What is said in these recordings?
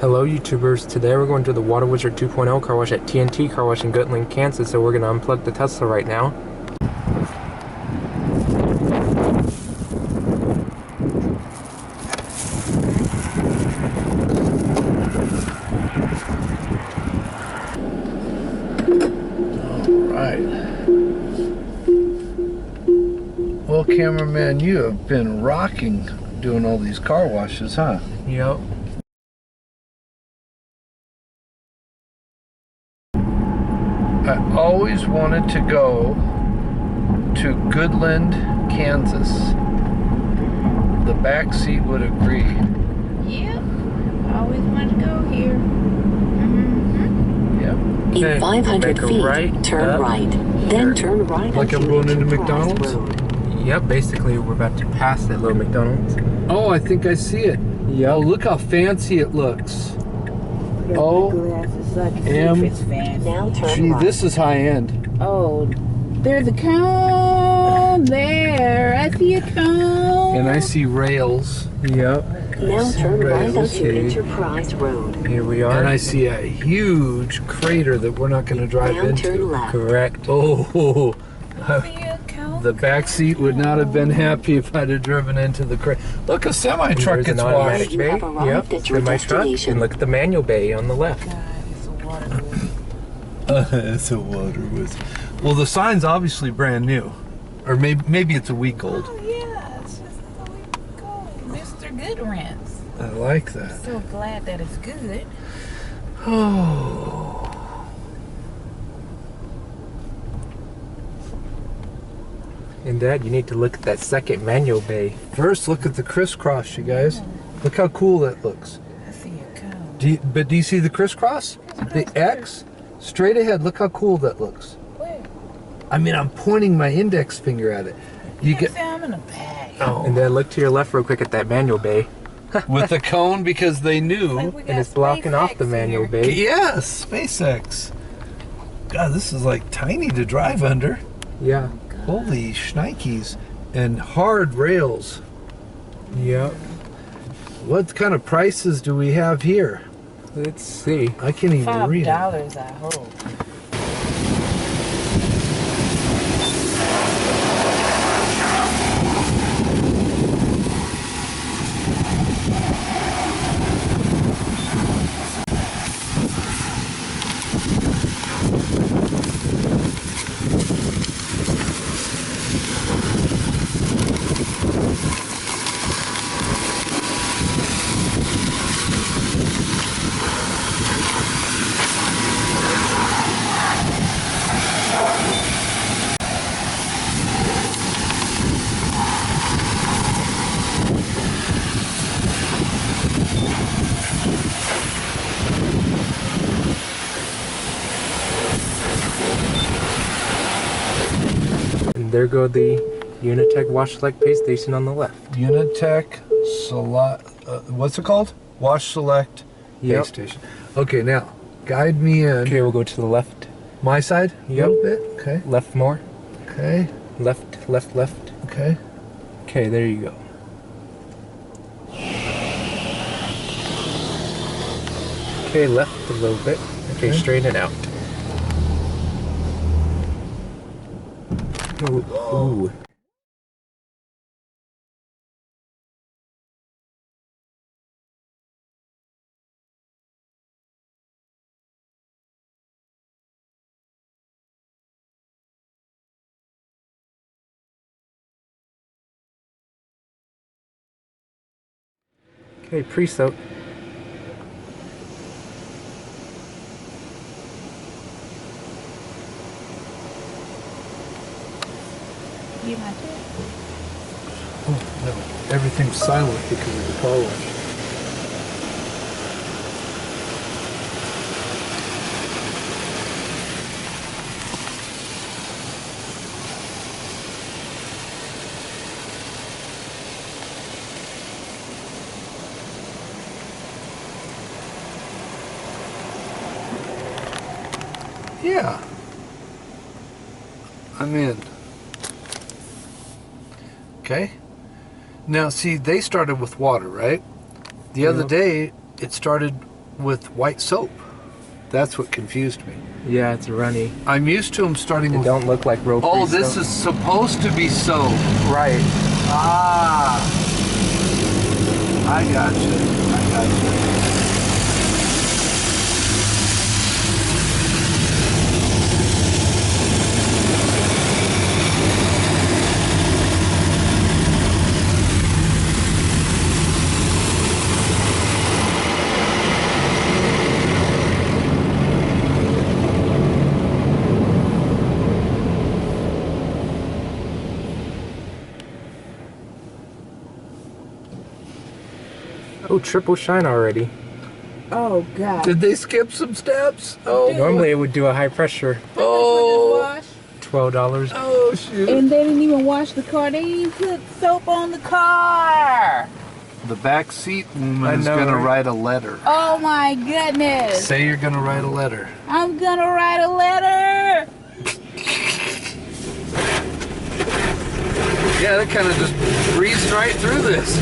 Hello YouTubers, today we're going to the Water Wizard 2.0 car wash at TNT car wash in Goodland, Kansas, so we're going to unplug the Tesla right now. Alright. Well, cameraman, you have been rocking doing all these car washes, huh? Yep. I always wanted to go to Goodland, Kansas. The back seat would agree. Yep, always wanted to go here. Yep. In 500 feet, right, turn right. Then turn right Like I'm going into McDonald's? Yep, basically we're about to pass that little McDonald's. Oh, I think I see it. Yep. Oh, look how fancy it looks. Oh, It's fancy. Now turn gee, right. this is high end. Oh, there's a cone there. I see a cone. And I see rails. Yep. Now turn right Let's onto Enterprise Road. Here we are. And I see a huge crater that we're not going to drive Now turn into. left. Correct. Oh, I see a cone. the back seat would not have been happy if I'd have driven into the crater. Look, a semi truck There's an gets automatic washed. You bay. have arrived Yep. at your Semi truck. destination. And look at the manual bay on the left. God, it's a water wheel. It's a water wizard. Well, the sign's obviously brand new, or maybe it's a week old. Oh yeah, it's just a week ago. Mr. Goodrance. I like that. So glad that it's good. Oh. And Dad, you need to look at that second manual bay. First, look at the crisscross, you guys. Look how cool that looks. I see a cone. Do you see the crisscross? The X? Straight ahead, look how cool that looks. Where? I mean, I'm pointing my index finger at it. You get I'm in a bag. And then look to your left real quick at that manual bay. with the cone because they Like knew. we And got it's blocking off the SpaceX manual here. bay. Yes, SpaceX. God, this is like tiny to drive under. Yeah. Holy shnikes. And hard rails. Yep. What kind of prices do we have here? Let's see. I can't even read it. $5, I hope. And there go the Unitech Wash Select Pay Station on the left. Unitech Select, what's it called? Wash Select Yep. Pay Station. Okay, now, guide me in. Okay, we'll go to the left. My side? A Yep. little bit? Okay. Left more. Okay. Left, left, left. Okay. Okay, there you go. Okay, left a little bit. Okay, Okay. straighten it out. Ooh. Ooh. Okay, pre-soak. You want to? Oh, no. Everything's silent because of the car wash. Yeah. I'm in. Okay. Now, see, they started with water, right? The other day, it started with white soap. That's what confused me. Yeah, it's runny. I'm used to them starting It with... don't look like rope. Oh, this is supposed to be soap. right. Ah. I got you. I got you. Oh, triple shine already. Oh God. Did they skip some steps? Oh. Normally it would do a high pressure. Oh. $12. Oh, shoot. And they didn't even wash the car. They didn't even put soap on the car. The back seat woman I is know, going to right? write a letter. Oh my goodness. Say you're going to write a letter. I'm gonna write a letter. Yeah, that kind of just breezed right through this.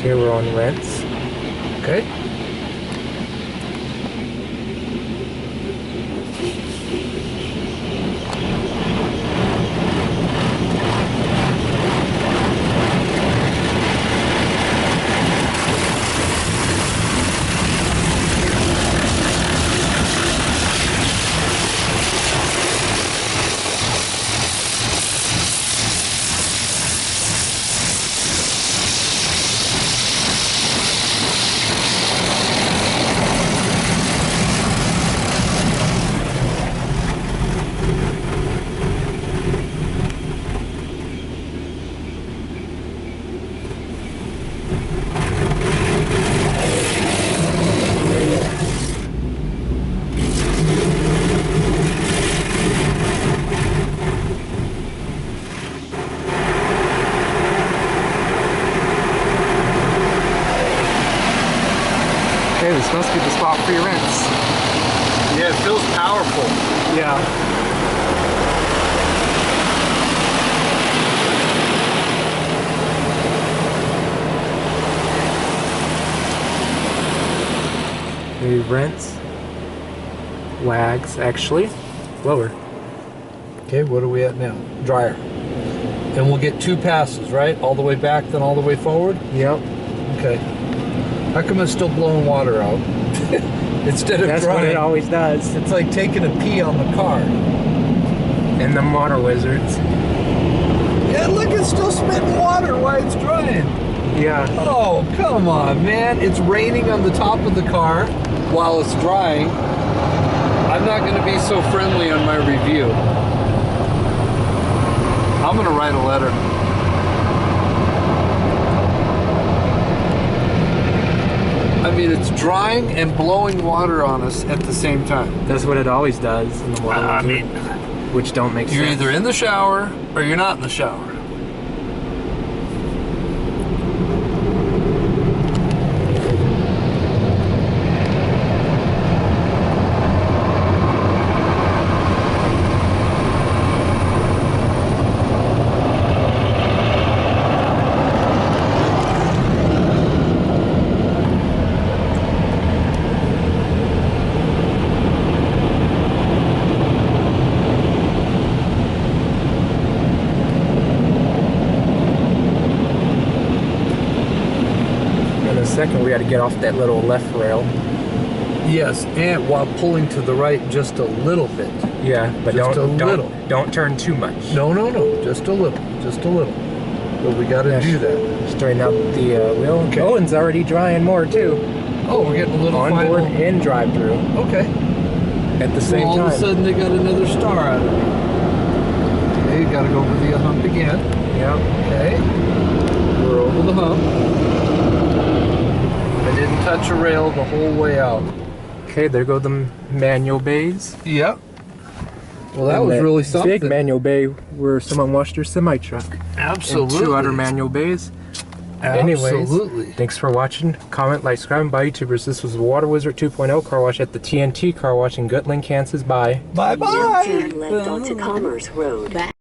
Okay, we're on rents. Okay. Okay, this must be the spot for your rents. Yeah, it feels powerful. Yeah. Maybe rents. Wags, actually. Lower. Okay, what are we at now? Dryer. And we'll get 2 passes, right? All the way back, then all the way forward? Yep. Okay. How come it's still blowing water out? Instead of That's drying. what it always does. It's like taking a pee on the car. And the water wizards. Yeah, look, it's still spitting water while it's drying. Yeah. Oh, come on, man. It's raining on the top of the car while it's drying. I'm not going to be so friendly on my review. I'm going to write a letter. I mean, it's drying and blowing water on us at the same time. That's what it always does in the water I wizard, mean, which don't make you're sense. either in the shower or you're not in the shower. got to get off that little left rail. Yes, and while pulling to the right just a little bit. Yeah, but Just a little. don't turn too much. No, just a little, But we got to do that. Straighten out the wheel. Okay. Owen's already drying more too. Oh, we're getting a little Onboard final. and drive through Okay. at the same All time. of a sudden, they got another star out of it. Okay, got to go over the hump again. Yeah. Okay. We're over the hump. I didn't touch a rail the whole way out. Okay, there go the manual bays. Yep. Well, that And was really something. Big manual bay where someone washed their semi truck. Absolutely. And 2 other manual bays. Absolutely. Anyways, thanks for watching. Comment, like, subscribe, and buy YouTubers. This was the Water Wizard 2.0 car wash at the TNT car wash in Goodland, Kansas. Bye. Bye-bye. Turn left onto Commerce Road.